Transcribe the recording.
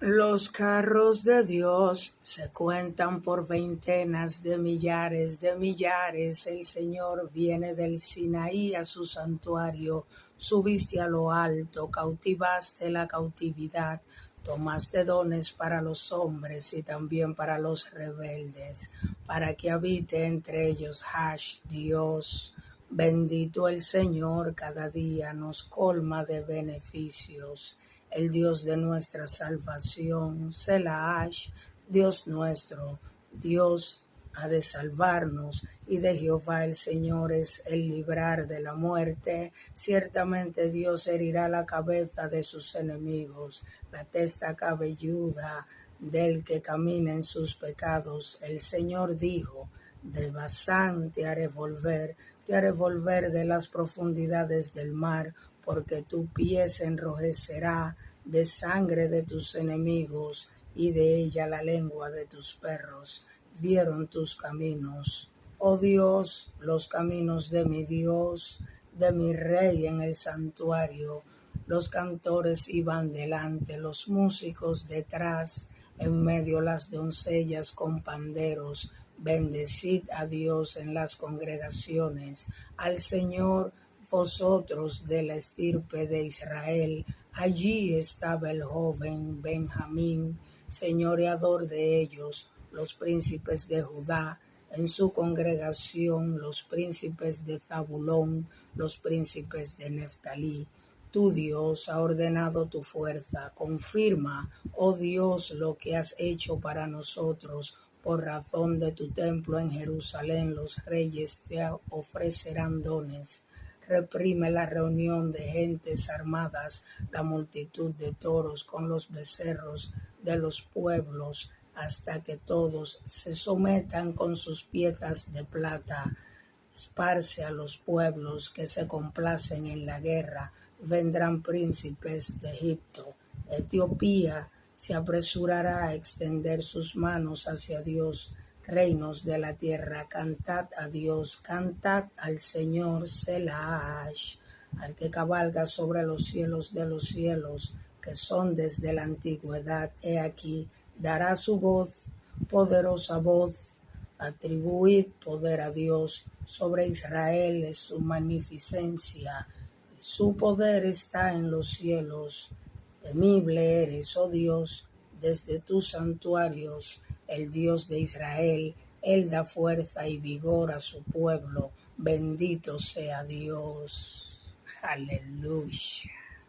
Los carros de Dios se cuentan por veintenas de millares de millares. El Señor viene del Sinaí a su santuario. Subiste a lo alto, cautivaste la cautividad. Tomaste dones para los hombres y también para los rebeldes, para que habite entre ellos Dios. Bendito el Señor, cada día nos colma de beneficios. El Dios de nuestra salvación, Selash, Dios nuestro, Dios ha de salvarnos, y de Jehová el Señor es el librar de la muerte. Ciertamente Dios herirá la cabeza de sus enemigos, la testa cabelluda del que camina en sus pecados. El Señor dijo: de Basán te haré volver de las profundidades del mar, porque tu pie se enrojecerá de sangre de tus enemigos, y de ella la lengua de tus perros. Vieron tus caminos, oh Dios, los caminos de mi Dios, de mi Rey en el santuario. Los cantores iban delante, los músicos detrás, en medio las doncellas con panderos. Bendecid a Dios en las congregaciones, al Señor vosotros de la estirpe de Israel. Allí estaba el joven Benjamín, señoreador de ellos, los príncipes de Judá, en su congregación, los príncipes de Zabulón, los príncipes de Neftalí. Tu Dios ha ordenado tu fuerza. Confirma, oh Dios, lo que has hecho para nosotros. Por razón de tu templo en Jerusalén, los reyes te ofrecerán dones. Reprime la reunión de gentes armadas, la multitud de toros con los becerros de los pueblos, hasta que todos se sometan con sus piezas de plata. Esparce a los pueblos que se complacen en la guerra. Vendrán príncipes de Egipto. Etiopía se apresurará a extender sus manos hacia Dios. Reinos de la tierra, cantad a Dios, cantad al Señor, Selash, al que cabalga sobre los cielos de los cielos, que son desde la antigüedad. He aquí, dará su voz, poderosa voz. Atribuid poder a Dios, sobre Israel es su magnificencia, su poder está en los cielos. Temible eres, oh Dios, desde tus santuarios, el Dios de Israel. Él da fuerza y vigor a su pueblo. Bendito sea Dios. Aleluya.